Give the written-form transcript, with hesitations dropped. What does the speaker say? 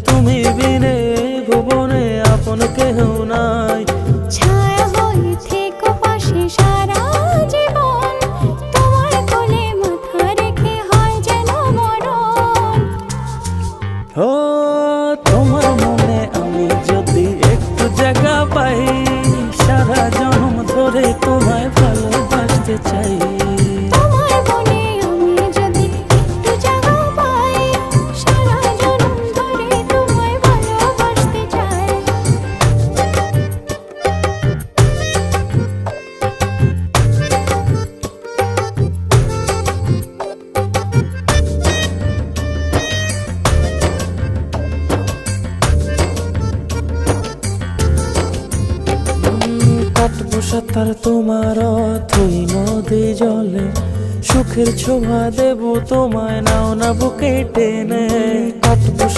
তুমি বিনে ভুবনে আপন কেহ নাই। ছায়া হয়ে থেকো পাশে সারা জীবন, তোমার কোলে মাথা রেখে হয় যেন মরণ। ও তোমার মনে আমি যদি একটু জায়গা পাই, সারা জন্ম ধরে তোমায় ভালোবাসতে চাই। তোমার মনে আমি যদি একটু জায়গা পাই, সারা জন্ম ধরে তোমায় ভালোবাসতে চাই। কাটবো সাঁতার তোমার অথই নদী জলে, সুখের ছোঁয়া দেব তোমায় নাও না বুকে টেনে। কাটবো